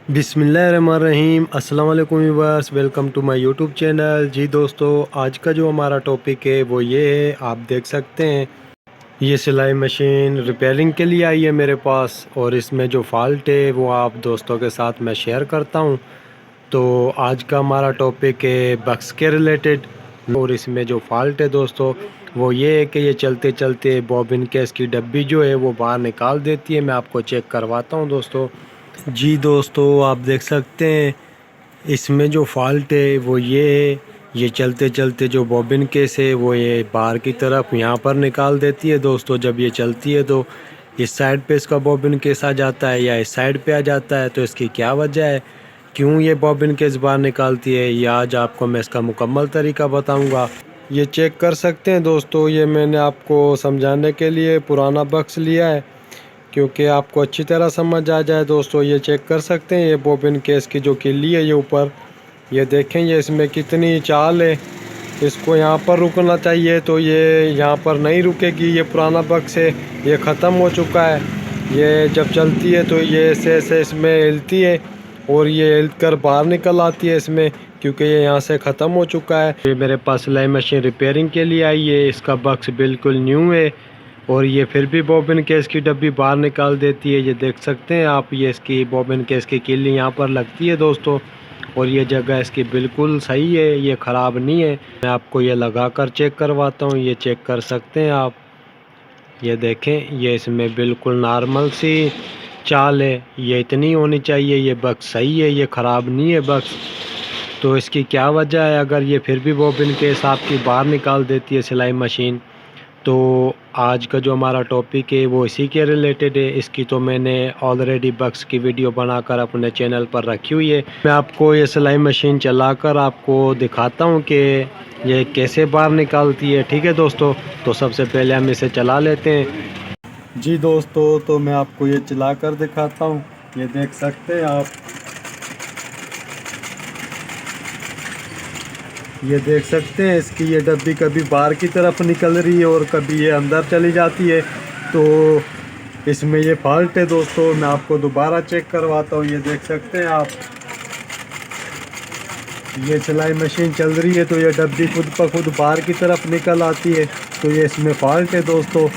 बिस्मिल्लाहिर्रहमानिर्रहीम अस्सलाम वालेकुम viewers, welcome to my YouTube channel. जी दोस्तों, आज का जो हमारा टॉपिक है वो ये है, आप देख सकते हैं ये सिलाई मशीन रिपेयरिंग के लिए आई है मेरे पास, और इसमें जो फॉल्ट है वो आप दोस्तों के साथ मैं शेयर करता हूं। तो आज का हमारा टॉपिक है बक्स के रिलेटेड, और इसमें जो फॉल्ट है दोस्तों वो ये है कि ये चलते चलते बॉबिन केस की डब्बी जो है वो बाहर निकाल देती है। मैं आपको चेक करवाता हूं दोस्तों। जी दोस्तों, आप देख सकते हैं इसमें जो फॉल्ट है वो ये है, ये चलते चलते जो बॉबिन केस है वो ये बाहर की तरफ यहाँ पर निकाल देती है दोस्तों। जब ये चलती है तो इस साइड पे इसका बॉबिन केस आ जाता है या इस साइड पे आ जाता है। तो इसकी क्या वजह है, क्यों ये बॉबिन केस बाहर निकालती है, ये आज आपको मैं इसका मुकम्मल तरीका बताऊंगा। ये चेक कर सकते हैं दोस्तों, ये मैंने आपको समझाने के लिए पुराना बक्स लिया है, क्योंकि आपको अच्छी तरह समझ आ जाए दोस्तों। ये चेक कर सकते हैं ये बॉबिन केस की जो किल्ली है, ये ऊपर ये देखें, ये इसमें कितनी चाल है। इसको यहाँ पर रुकना चाहिए तो ये यहाँ पर नहीं रुकेगी। ये पुराना बक्स है, ये ख़त्म हो चुका है। ये जब चलती है तो ये ऐसे ऐसे इसमें हिलती है और ये हिल कर बाहर निकल आती है इसमें, क्योंकि ये यहाँ से ख़त्म हो चुका है। ये मेरे पास सिलाई मशीन रिपेयरिंग के लिए आई है, इसका बक्स बिल्कुल न्यू है और ये फिर भी बॉबिन केस की डब्बी बाहर निकाल देती है। ये देख सकते हैं आप, ये इसकी बॉबिन केस की किल्ली यहाँ पर लगती है दोस्तों, और ये जगह इसकी बिल्कुल सही है, ये ख़राब नहीं है। मैं आपको ये लगा कर चेक करवाता हूँ, ये चेक कर सकते हैं आप। ये देखें, ये इसमें बिल्कुल नॉर्मल सी चाल है, ये इतनी होनी चाहिए। ये बक्स सही है, ये ख़राब नहीं है बक्स। तो इसकी क्या वजह है, अगर ये फिर भी बॉबिन केस आपकी बाहर निकाल देती है सिलाई मशीन। तो आज का जो हमारा टॉपिक है वो इसी के रिलेटेड है। इसकी तो मैंने ऑलरेडी बक्स की वीडियो बनाकर अपने चैनल पर रखी हुई है। मैं आपको ये सिलाई मशीन चलाकर आपको दिखाता हूँ कि ये कैसे बाहर निकालती है। ठीक है दोस्तों, तो सबसे पहले हम इसे चला लेते हैं। जी दोस्तों, तो मैं आपको ये चला कर दिखाता हूँ। ये देख सकते हैं आप, ये देख सकते हैं इसकी ये डब्बी कभी बाहर की तरफ निकल रही है और कभी ये अंदर चली जाती है। तो इसमें ये फॉल्ट है दोस्तों। मैं आपको दोबारा चेक करवाता हूँ। ये देख सकते हैं आप, ये सिलाई मशीन चल रही है तो ये डब्बी खुद ब खुद बाहर की तरफ निकल आती है। तो ये इसमें फॉल्ट है दोस्तों।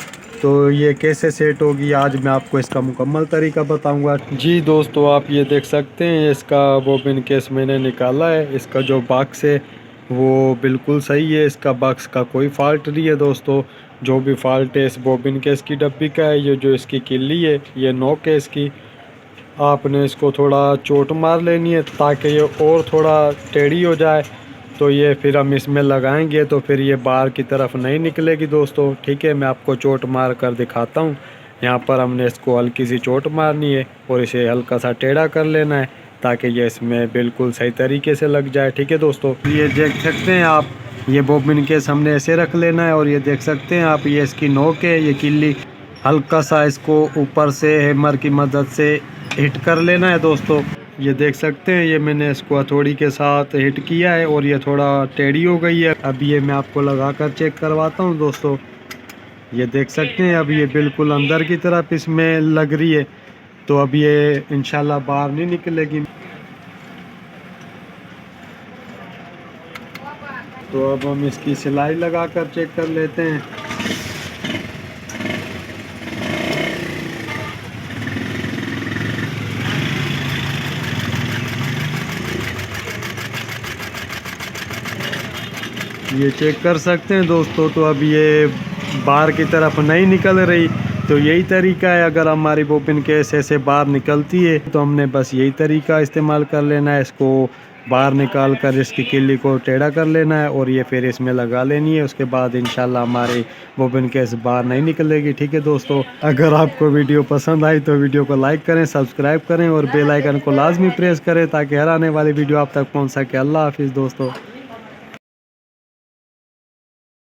तो ये कैसे सेट होगी, आज मैं आपको इसका मुकम्मल तरीका बताऊंगा। जी दोस्तों, आप ये देख सकते हैं इसका बॉबिन केस मैंने निकाला है। इसका जो बॉक्स है वो बिल्कुल सही है, इसका बॉक्स का कोई फॉल्ट नहीं है दोस्तों। जो भी फॉल्ट है इस बॉबिन केस की डब्बी का है। ये जो इसकी किल्ली है, ये नॉक है इसकी, आपने इसको थोड़ा चोट मार लेनी है ताकि ये और थोड़ा टेढ़ी हो जाए। तो ये फिर हम इसमें लगाएंगे तो फिर ये बाहर की तरफ नहीं निकलेगी दोस्तों। ठीक है, मैं आपको चोट मार कर दिखाता हूँ। यहाँ पर हमने इसको हल्की सी चोट मारनी है और इसे हल्का सा टेढ़ा कर लेना है ताकि ये इसमें बिल्कुल सही तरीके से लग जाए। ठीक है दोस्तों, ये देख सकते हैं आप, ये बॉबिन केस हमने ऐसे रख लेना है और ये देख सकते हैं आप, ये इसकी नोक है, ये किल्ली हल्का सा इसको ऊपर से हैमर की मदद से हिट कर लेना है दोस्तों। ये देख सकते हैं, ये मैंने इसको हथौड़ी के साथ हिट किया है और ये थोड़ा टेढ़ी हो गई है। अब ये मैं आपको लगा कर चेक करवाता हूँ दोस्तों। ये देख सकते हैं, अब ये बिल्कुल अंदर की तरफ इसमें लग रही है। तो अब ये इंशाल्लाह बाहर नहीं निकलेगी। तो अब हम इसकी सिलाई लगा कर चेक कर लेते हैं। ये चेक कर सकते हैं दोस्तों। तो अब ये बाहर की तरफ नहीं निकल रही। तो यही तरीका है, अगर हमारी बॉबिन केस ऐसे बाहर निकलती है तो हमने बस यही तरीका इस्तेमाल कर लेना है। इसको बाहर निकाल कर इसकी किल्ली को टेढ़ा कर लेना है और ये फिर इसमें लगा लेनी है। उसके बाद इंशाल्लाह हमारी बॉबिन केस बाहर नहीं निकलेगी। ठीक है दोस्तों, अगर आपको वीडियो पसंद आई तो वीडियो को लाइक करें, सब्सक्राइब करें और बेल आइकन को लाजमी प्रेस करें ताकि हर आने वाली वीडियो आप तक पहुँच सके। अल्लाह हाफिज़ दोस्तों।